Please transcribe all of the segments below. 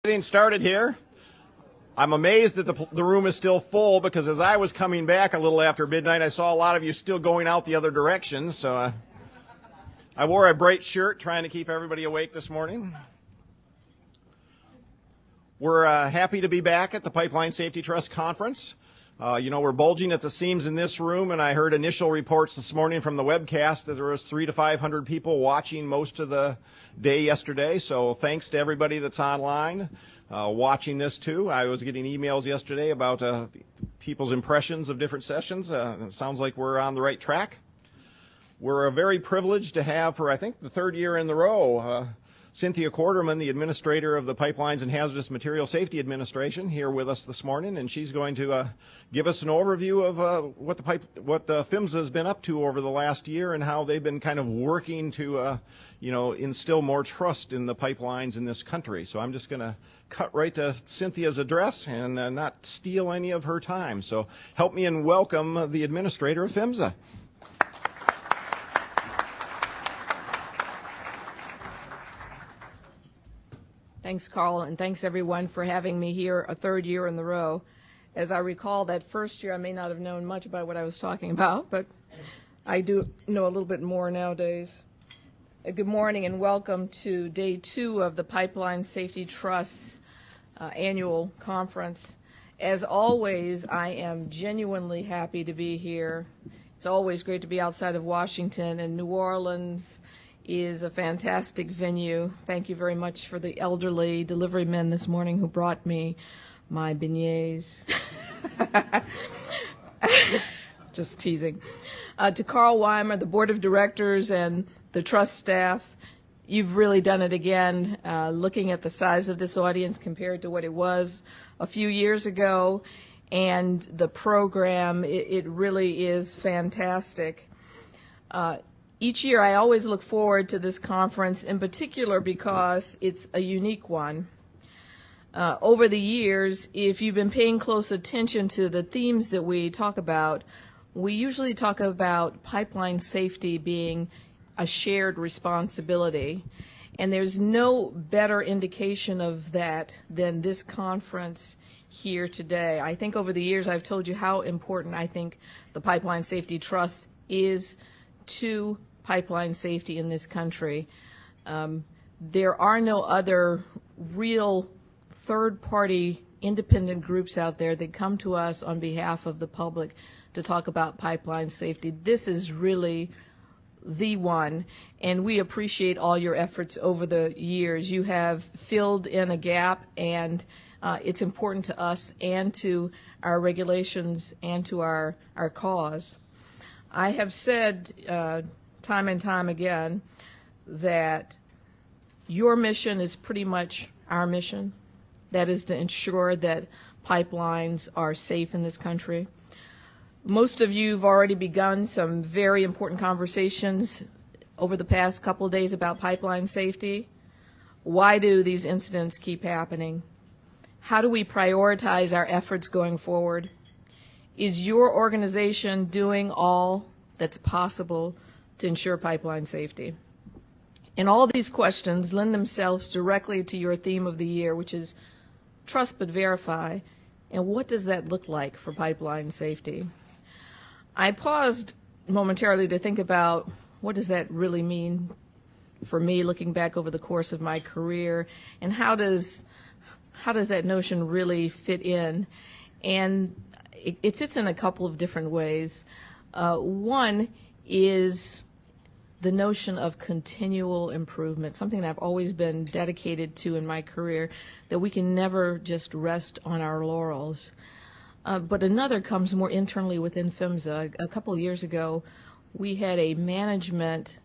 Getting started here. I'm amazed that the room is still full, because as I was coming back a little after midnight, I saw a lot of you still going out the other direction. So I wore a bright shirt trying to keep everybody awake this morning. We're happy to be back at the Pipeline Safety Trust Conference. We're bulging at the seams in this room, and I heard initial reports this morning from the webcast that there was 300 to 500 people watching most of the day yesterday. So thanks to everybody that's online watching this too. I was getting emails yesterday about people's impressions of different sessions. It sounds like we're on the right track. We're very privileged to have, for I think the third year in the row, Cynthia Quarterman, the administrator of the Pipelines and Hazardous Material Safety Administration, here with us this morning, and she's going to give us an overview of what the PHMSA has been up to over the last year and how they've been kind of working to, instill more trust in the pipelines in this country. So I'm just going to cut right to Cynthia's address and not steal any of her time. So help me and welcome the administrator of PHMSA. Thanks, Carl, and thanks everyone for having me here a third year in the row. As I recall, that first year I may not have known much about what I was talking about, but I do know a little bit more nowadays. Good morning and welcome to day 2 of the Pipeline Safety Trust's annual conference. As always, I am genuinely happy to be here. It's always great to be outside of Washington, and New Orleans is a fantastic venue. Thank you very much for the elderly delivery men this morning who brought me my beignets. Just teasing. To Carl Weimer, the board of directors, and the trust staff, you've really done it again. Looking at the size of this audience compared to what it was a few years ago, and the program, it really is fantastic. Each year I always look forward to this conference, in particular because it's a unique one. Over the years, if you've been paying close attention to the themes that we talk about, we usually talk about pipeline safety being a shared responsibility. And there's no better indication of that than this conference here today. I think over the years I've told you how important I think the Pipeline Safety Trust is to pipeline safety in this country. There are no other real third-party independent groups out there that come to us on behalf of the public to talk about pipeline safety. This is really the one, and we appreciate all your efforts over the years. You have filled in a gap, and it's important to us and to our regulations and to our cause. I have said time and time again that your mission is pretty much our mission. That is to ensure that pipelines are safe in this country. Most of you have already begun some very important conversations over the past couple of days about pipeline safety. Why do these incidents keep happening? How do we prioritize our efforts going forward? Is your organization doing all that's possible to ensure pipeline safety? And all these questions lend themselves directly to your theme of the year, which is trust but verify. And what does that look like for pipeline safety? I paused momentarily to think about what does that really mean for me looking back over the course of my career, and how does that notion really fit in? And it fits in a couple of different ways. One is the notion of continual improvement, something that I've always been dedicated to in my career, that we can never just rest on our laurels. But another comes more internally within PHMSA. A couple of years ago, we had a management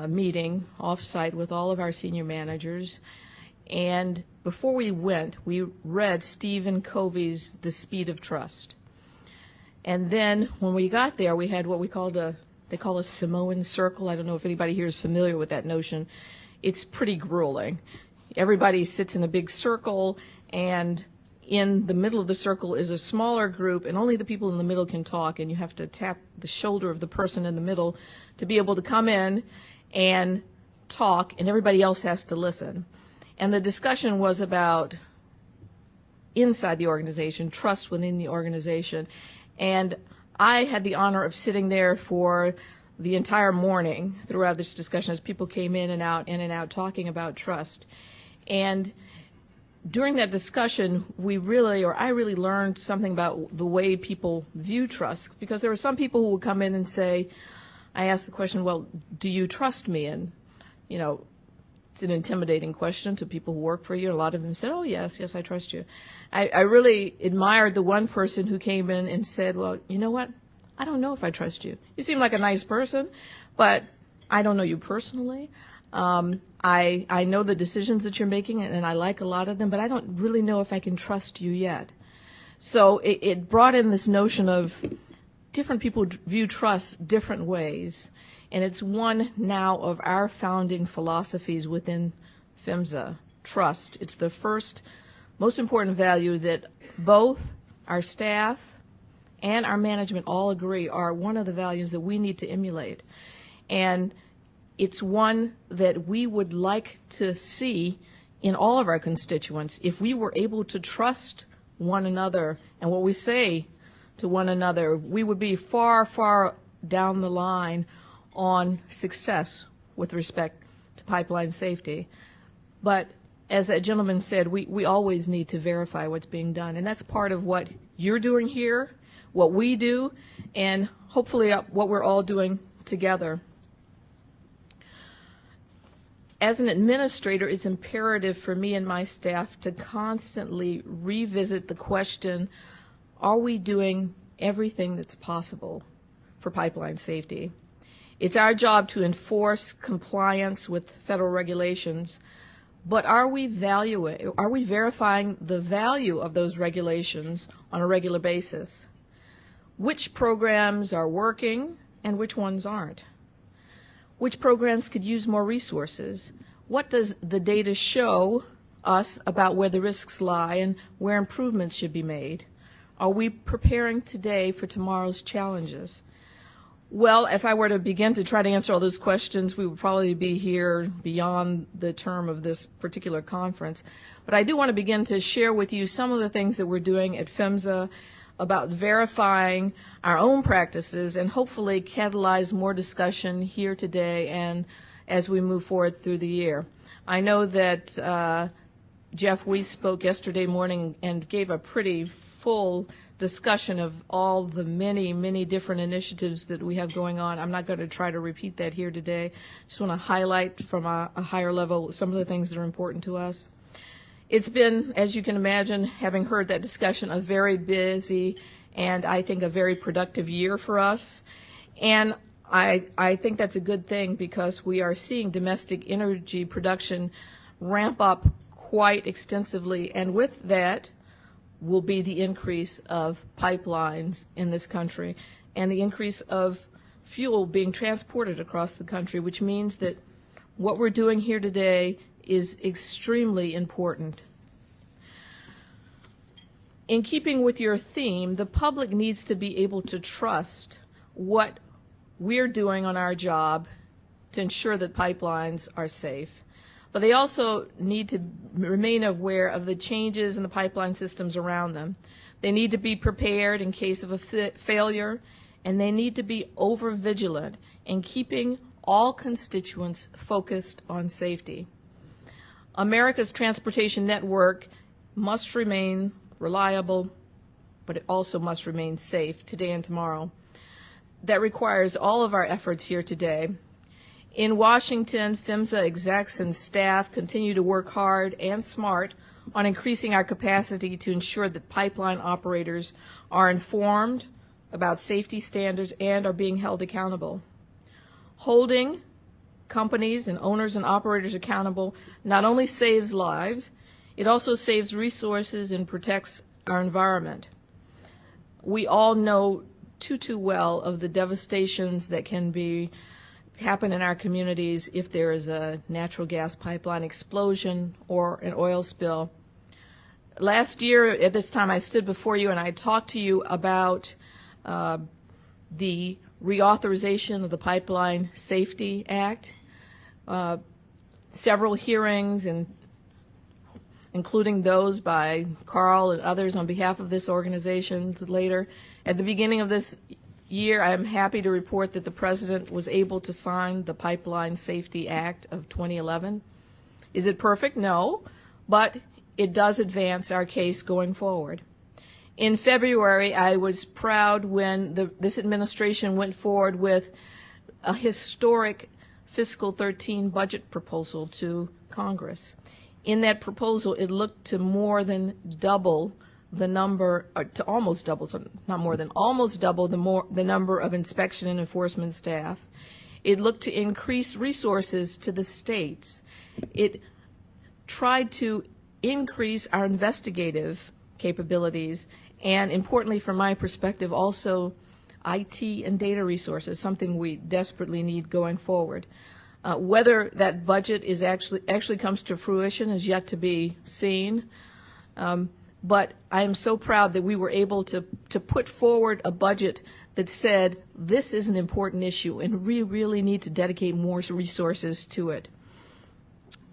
meeting off-site with all of our senior managers, and before we went, we read Stephen Covey's The Speed of Trust. And then when we got there, we had what we called they call a Samoan circle. I don't know if anybody here is familiar with that notion. It's pretty grueling. Everybody sits in a big circle, and in the middle of the circle is a smaller group, and only the people in the middle can talk, and you have to tap the shoulder of the person in the middle to be able to come in and talk, and everybody else has to listen. And the discussion was about inside the organization, trust within the organization. And I had the honor of sitting there for the entire morning throughout this discussion as people came in and out talking about trust. And during that discussion, I really learned something about the way people view trust, because there were some people who would come in and say, I asked the question, well, do you trust me? And, you know, it's an intimidating question to people who work for you. A lot of them said, oh, yes, I trust you. I really admired the one person who came in and said, well, you know what? I don't know if I trust you. You seem like a nice person, but I don't know you personally. I know the decisions that you're making, and I like a lot of them, but I don't really know if I can trust you yet. So it brought in this notion of different people view trust different ways, and it's one now of our founding philosophies within PHMSA, trust. It's the first, most important value that both our staff and our management all agree are one of the values that we need to emulate. And it's one that we would like to see in all of our constituents. If we were able to trust one another and what we say to one another, we would be far, far down the line on success with respect to pipeline safety. But as that gentleman said, we always need to verify what's being done. And that's part of what you're doing here, what we do, and hopefully what we're all doing together. As an administrator, it's imperative for me and my staff to constantly revisit the question, are we doing everything that's possible for pipeline safety? It's our job to enforce compliance with federal regulations, but are we verifying the value of those regulations on a regular basis? Which programs are working and which ones aren't? Which programs could use more resources? What does the data show us about where the risks lie and where improvements should be made? Are we preparing today for tomorrow's challenges? Well, if I were to begin to try to answer all those questions, we would probably be here beyond the term of this particular conference. But I do want to begin to share with you some of the things that we're doing at PHMSA about verifying our own practices and hopefully catalyze more discussion here today and as we move forward through the year. I know that Jeff Weiss spoke yesterday morning and gave a pretty full discussion of all the many, many different initiatives that we have going on. I'm not going to try to repeat that here today. Just want to highlight from a higher level some of the things that are important to us. It's been, as you can imagine, having heard that discussion, a very busy and I think a very productive year for us. And I think that's a good thing because we are seeing domestic energy production ramp up quite extensively, and with that will be the increase of pipelines in this country and the increase of fuel being transported across the country, which means that what we're doing here today is extremely important. In keeping with your theme, the public needs to be able to trust what we're doing on our job to ensure that pipelines are safe. But they also need to remain aware of the changes in the pipeline systems around them. They need to be prepared in case of a failure, and they need to be over-vigilant in keeping all constituents focused on safety. America's transportation network must remain reliable, but it also must remain safe today and tomorrow. That requires all of our efforts here today. In Washington, PHMSA execs and staff continue to work hard and smart on increasing our capacity to ensure that pipeline operators are informed about safety standards and are being held accountable. Holding companies and owners and operators accountable not only saves lives, it also saves resources and protects our environment. We all know too well of the devastations that can happen in our communities if there is a natural gas pipeline explosion or an oil spill. Last year at this time I stood before you and I talked to you about the reauthorization of the Pipeline Safety Act. Several hearings and including those by Carl and others on behalf of this organization later. At the beginning of this year, I am happy to report that the President was able to sign the Pipeline Safety Act of 2011. Is it perfect? No, but it does advance our case going forward. In February, I was proud when this administration went forward with a historic fiscal 13 budget proposal to Congress. In that proposal, it looked to more than double the number, to almost double, so not more than, almost double the number of inspection and enforcement staff. It looked to increase resources to the states. It tried to increase our investigative capabilities, and importantly from my perspective, also IT and data resources, something we desperately need going forward. Whether that budget is actually comes to fruition is yet to be seen, but I am so proud that we were able to put forward a budget that said this is an important issue and we really need to dedicate more resources to it.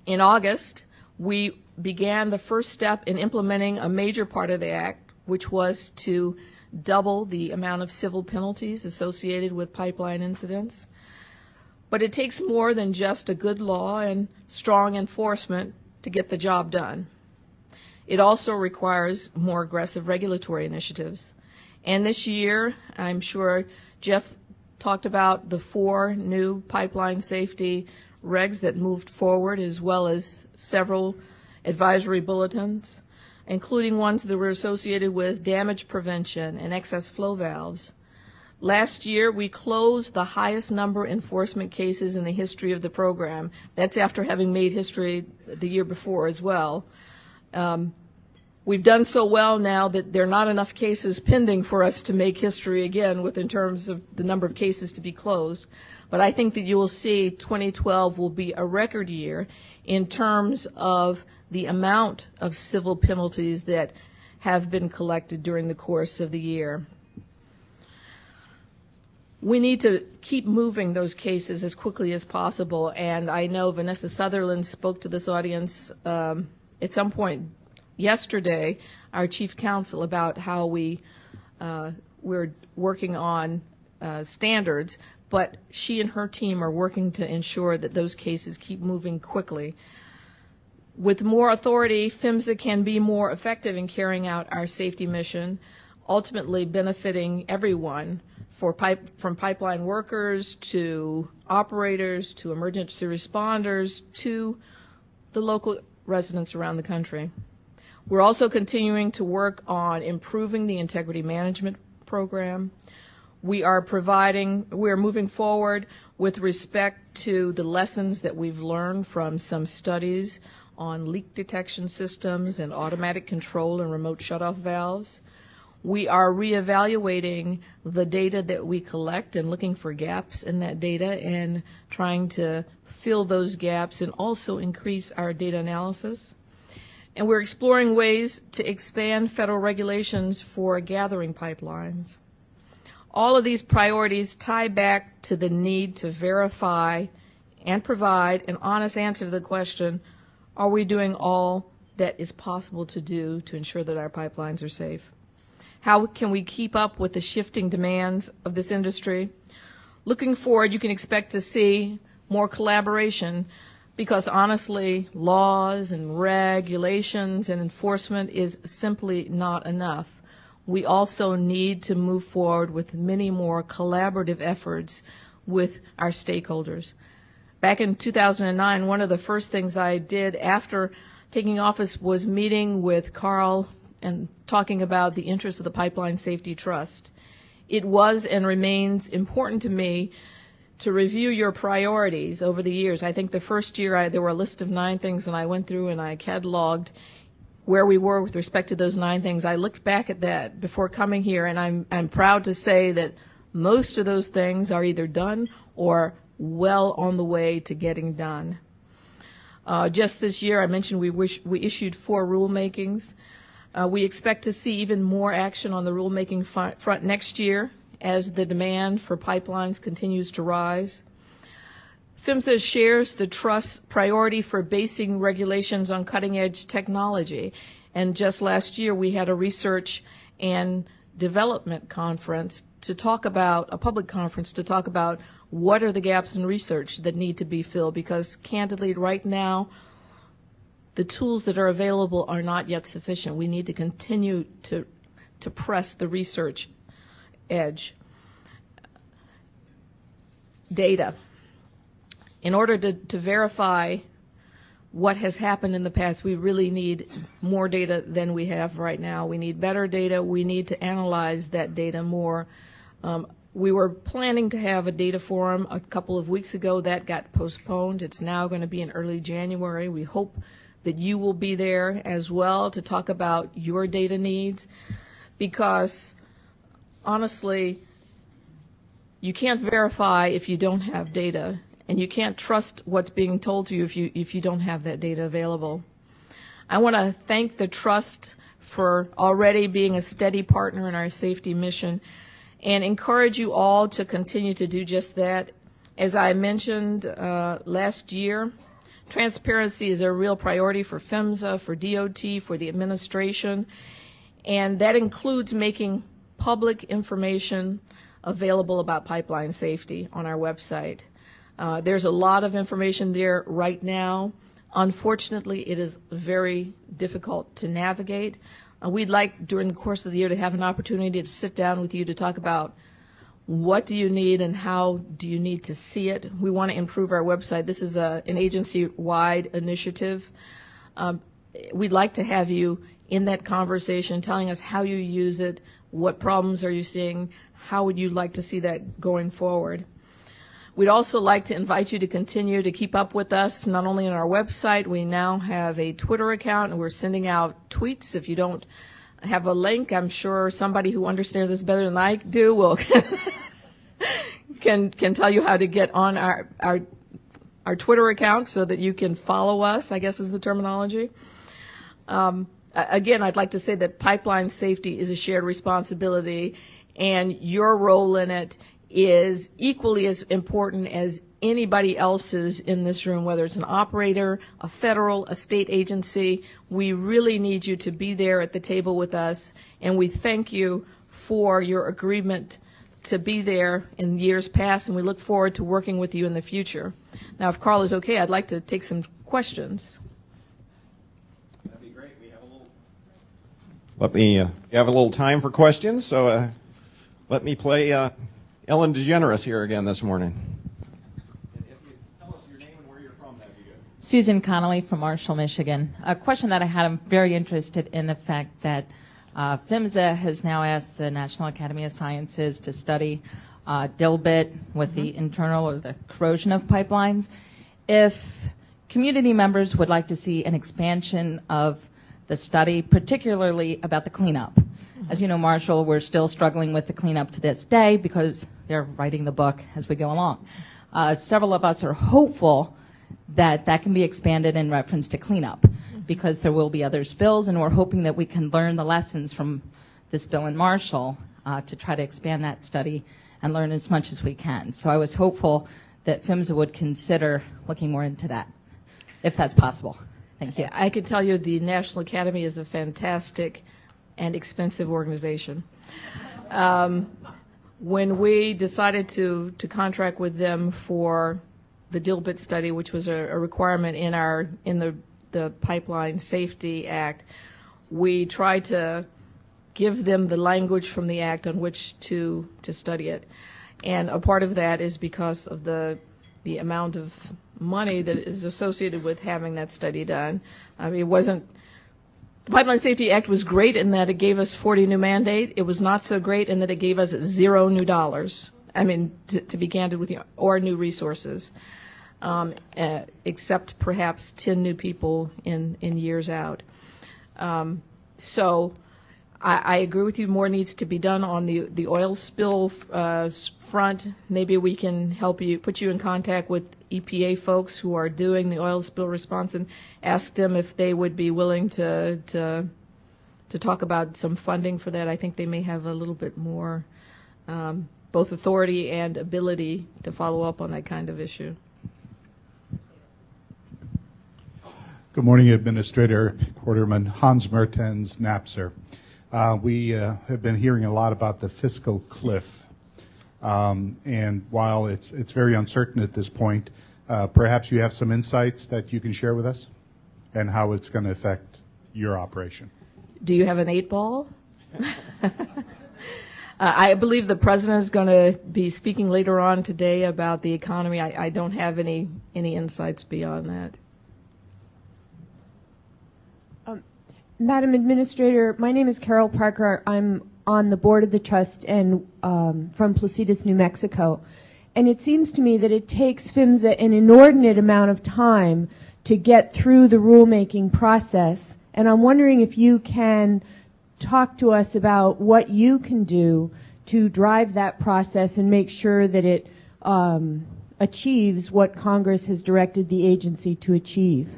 In August, we began the first step in implementing a major part of the Act, which was to double the amount of civil penalties associated with pipeline incidents. But it takes more than just a good law and strong enforcement to get the job done. It also requires more aggressive regulatory initiatives. And this year, I'm sure Jeff talked about the 4 new pipeline safety regs that moved forward, as well as several advisory bulletins, including ones that were associated with damage prevention and excess flow valves. Last year, we closed the highest number of enforcement cases in the history of the program. That's after having made history the year before as well. We've done so well now that there are not enough cases pending for us to make history again in terms of the number of cases to be closed. But I think that you will see 2012 will be a record year in terms of the amount of civil penalties that have been collected during the course of the year. We need to keep moving those cases as quickly as possible, and I know Vanessa Sutherland spoke to this audience at some point yesterday, our chief counsel, about how we're working on standards, but she and her team are working to ensure that those cases keep moving quickly. With more authority, PHMSA can be more effective in carrying out our safety mission, ultimately benefiting everyone, from pipeline workers to operators to emergency responders to the local residents around the country. We're also continuing to work on improving the integrity management program. We are moving forward with respect to the lessons that we've learned from some studies on leak detection systems and automatic control and remote shutoff valves. We are reevaluating the data that we collect and looking for gaps in that data and trying to fill those gaps and also increase our data analysis. And we're exploring ways to expand federal regulations for gathering pipelines. All of these priorities tie back to the need to verify and provide an honest answer to the question, are we doing all that is possible to do to ensure that our pipelines are safe? How can we keep up with the shifting demands of this industry? Looking forward, you can expect to see more collaboration because honestly, laws and regulations and enforcement is simply not enough. We also need to move forward with many more collaborative efforts with our stakeholders. Back in 2009, one of the first things I did after taking office was meeting with Carl and talking about the interests of the Pipeline Safety Trust. It was and remains important to me to review your priorities over the years. I think the first year there were a list of 9 things, and I went through and I cataloged where we were with respect to those 9 things. I looked back at that before coming here, and I'm proud to say that most of those things are either done or well on the way to getting done. Just this year, I mentioned we issued 4 rulemakings. We expect to see even more action on the rulemaking front next year as the demand for pipelines continues to rise. PHMSA shares the Trust's priority for basing regulations on cutting-edge technology. And just last year, we had a research and development conference to talk about, a public conference to talk about what are the gaps in research that need to be filled, because candidly, right now, the tools that are available are not yet sufficient. We need to continue to press the research edge. Data. In order to verify what has happened in the past, we really need more data than we have right now. We need better data. We need to analyze that data more. We were planning to have a data forum a couple of weeks ago. That got postponed. It's now going to be in early January. We hope that you will be there as well to talk about your data needs, because honestly, you can't verify if you don't have data, and you can't trust what's being told to you if you don't have that data available. I want to thank the Trust for already being a steady partner in our safety mission, and encourage you all to continue to do just that. As I mentioned last year, transparency is a real priority for PHMSA, for DOT, for the administration, and that includes making public information available about pipeline safety on our website. There's a lot of information there right now. Unfortunately, it is very difficult to navigate. We'd like, during the course of the year, to have an opportunity to sit down with you to talk about what do you need and how do you need to see it. We want to improve our website. This is an agency-wide initiative. We'd like to have you in that conversation, telling us how you use it, what problems are you seeing, how would you like to see that going forward. We'd also like to invite you to continue to keep up with us, not only on our website. We now have a Twitter account, and we're sending out tweets. If you don't have a link, I'm sure somebody who understands this better than I do will can tell you how to get on our Twitter account so that you can follow us, I guess is the terminology. Again, I'd like to say that pipeline safety is a shared responsibility, and your role in it is equally as important as anybody else's in this room, whether it's an operator, a federal, a state agency. We really need you to be there at the table with us, and we thank you for your agreement to be there in years past, and we look forward to working with you in the future. Now, if Carl is okay, I'd like to take some questions. That'd be great. We have a little time for questions, so let me play Ellen DeGeneres here again this morning. And if you tell us your name and where you're from, that'd be good. Susan Connolly from Marshall, Michigan. A question that I had, I'm very interested in the fact that PHMSA has now asked the National Academy of Sciences to study dilbit with the internal or the corrosion of pipelines. If community members would like to see an expansion of the study, particularly about the cleanup. As you know, Marshall, we're still struggling with the cleanup to this day because they're writing the book as we go along. Several of us are hopeful that that can be expanded in reference to cleanup because there will be other spills, and we're hoping that we can learn the lessons from this spill in Marshall to try to expand that study and learn as much as we can. So I was hopeful that PHMSA would consider looking more into that, if that's possible. Thank you. I can tell you the National Academy is a fantastic and expensive organization. When we decided to contract with them for the dilbit study, which was a requirement in the Pipeline Safety Act, we tried to give them the language from the Act on which to study it. And a part of that is because of the amount of money that is associated with having that study done. I mean, the Pipeline Safety Act was great in that it gave us 40 new mandate. It was not so great in that it gave us $0 new dollars. I mean, to be candid with you, or new resources, except perhaps 10 new people in years out. So I agree with you. More needs to be done on the oil spill front. Maybe we can help you, put you in contact with EPA folks who are doing the oil spill response and ask them if they would be willing to talk about some funding for that. I think they may have a little bit more both authority and ability to follow up on that kind of issue. Good morning, Administrator Quarterman. Hans Mertens, NAPSR. We have been hearing a lot about the fiscal cliff. And while it's very uncertain at this point, perhaps you have some insights that you can share with us and how it's going to affect your operation. Do you have an 8-ball? I believe the president is going to be speaking later on today about the economy. I don't have any insights beyond that. Madam Administrator, my name is Carol Parker. I'm on the board of the trust and from Placitas, New Mexico. And it seems to me that it takes PHMSA an inordinate amount of time to get through the rulemaking process. And I'm wondering if you can talk to us about what you can do to drive that process and make sure that it achieves what Congress has directed the agency to achieve.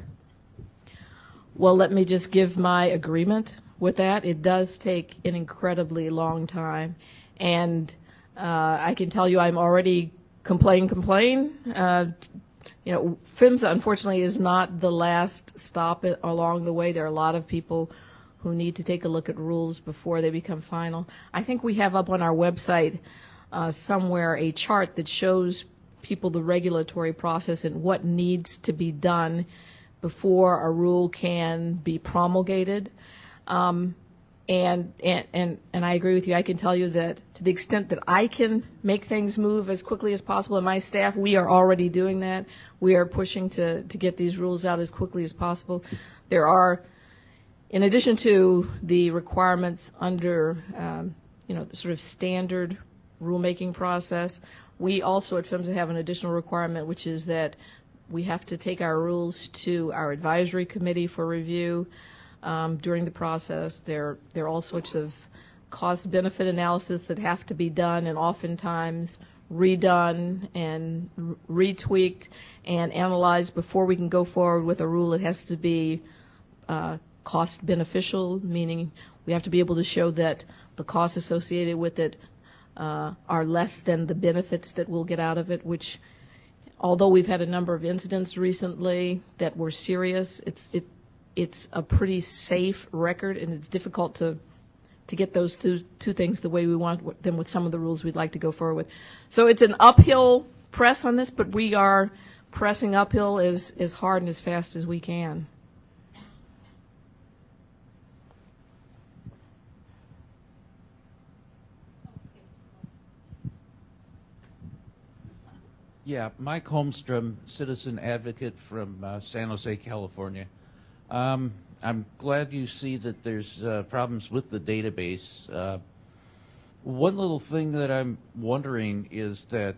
Well, let me just give my agreement with that. It does take an incredibly long time. And I can tell you I'm already complain. PHMSA, unfortunately, is not the last stop along the way. There are a lot of people who need to take a look at rules before they become final. I think we have up on our website somewhere a chart that shows people the regulatory process and what needs to be done before a rule can be promulgated. And I agree with you. I can tell you that to the extent that I can make things move as quickly as possible, and my staff, we are already doing that. We are pushing to get these rules out as quickly as possible. There are, in addition to the requirements under, the sort of standard rulemaking process, we also at PHMSA have an additional requirement, which is that we have to take our rules to our advisory committee for review during the process. There are all sorts of cost-benefit analysis that have to be done and oftentimes redone and retweaked and analyzed before we can go forward with a rule. It has to be cost beneficial, meaning we have to be able to show that the costs associated with it are less than the benefits that we'll get out of it, which, although we've had a number of incidents recently that were serious, it's a pretty safe record, and it's difficult to get those two things the way we want them with some of the rules we'd like to go forward with. So it's an uphill press on this, but we are pressing uphill as hard and as fast as we can. Yeah, Mike Holmstrom, citizen advocate from San Jose, California. I'm glad you see that there's problems with the database. One little thing that I'm wondering is that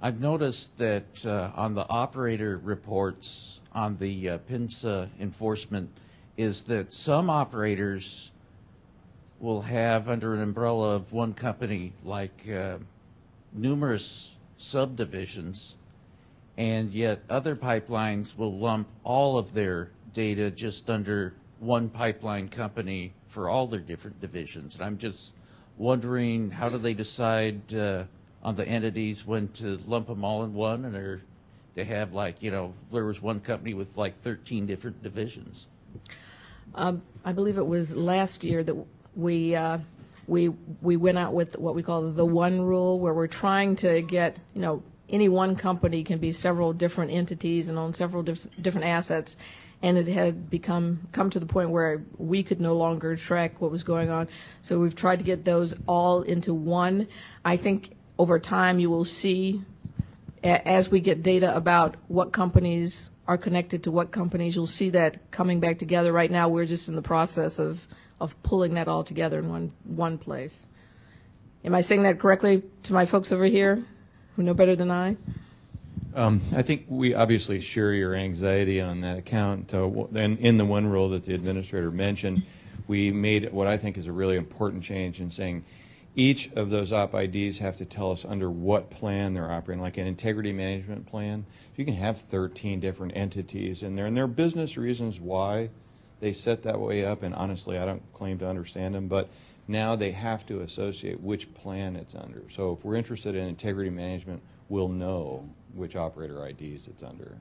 I've noticed that on the operator reports on the PHMSA enforcement is that some operators will have under an umbrella of one company like numerous subdivisions, and yet other pipelines will lump all of their data just under one pipeline company for all their different divisions. And I'm just wondering, how do they decide on the entities when to lump them all in one, and or to have, like, there was one company with like 13 different divisions? I believe it was last year that we went out with what we call the one rule, where we're trying to get, any one company can be several different entities and own several different assets, and it had come to the point where we could no longer track what was going on. So we've tried to get those all into one. I think over time you will see, as we get data about what companies are connected to what companies, you'll see that coming back together. Right now we're just in the process of pulling that all together in one place. Am I saying that correctly to my folks over here who know better than I? I think we obviously share your anxiety on that account. And in the one rule that the administrator mentioned, we made what I think is a really important change in saying each of those op IDs have to tell us under what plan they're operating, like an integrity management plan. You can have 13 different entities in there, and there are business reasons why they set that way up, and honestly, I don't claim to understand them, but now they have to associate which plan it's under. So if we're interested in integrity management, we'll know which operator IDs it's under.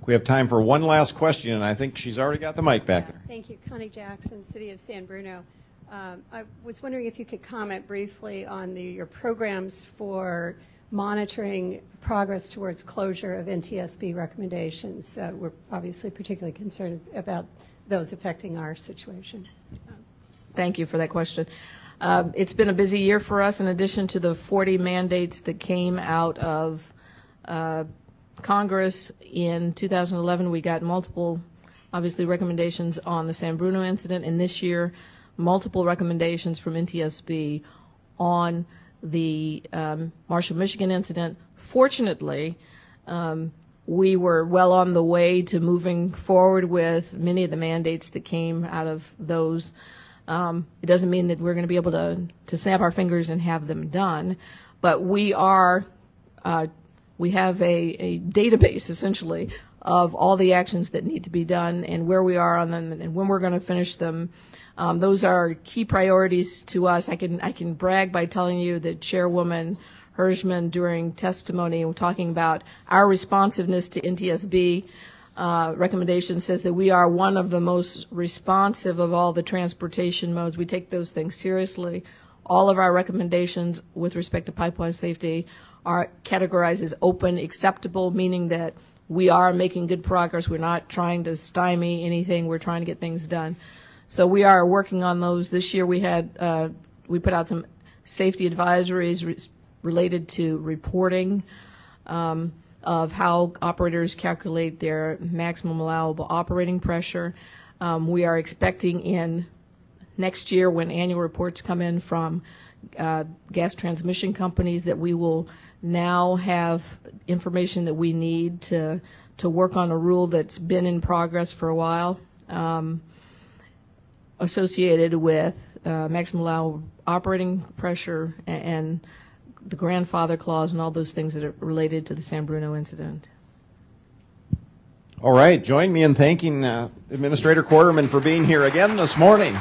We have time for one last question, and I think she's already got the mic back there. Thank you. Connie Jackson, City of San Bruno. I was wondering if you could comment briefly on your programs for monitoring progress towards closure of NTSB recommendations. We're obviously particularly concerned about those affecting our situation. Thank you for that question. It's been a busy year for us. In addition to the 40 mandates that came out of Congress in 2011, we got multiple, obviously, recommendations on the San Bruno incident, and this year, multiple recommendations from NTSB on the Marshall, Michigan incident. Fortunately, we were well on the way to moving forward with many of the mandates that came out of those. It doesn't mean that we're going to be able to snap our fingers and have them done, but we have a database, essentially, of all the actions that need to be done and where we are on them and when we're going to finish them. Those are key priorities to us. I can brag by telling you that Chairwoman Hirschman, during testimony, talking about our responsiveness to NTSB recommendation, says that we are one of the most responsive of all the transportation modes. We take those things seriously. All of our recommendations with respect to pipeline safety are categorized as open, acceptable, meaning that we are making good progress. We're not trying to stymie anything. We're trying to get things done. So we are working on those. This year we put out some safety advisories related to reporting of how operators calculate their maximum allowable operating pressure. We are expecting in next year, when annual reports come in from gas transmission companies, that we will now have information that we need to work on a rule that's been in progress for a while, associated with maximum allowable operating pressure and the grandfather clause and all those things that are related to the San Bruno incident. All right. Join me in thanking Administrator Quarterman for being here again this morning.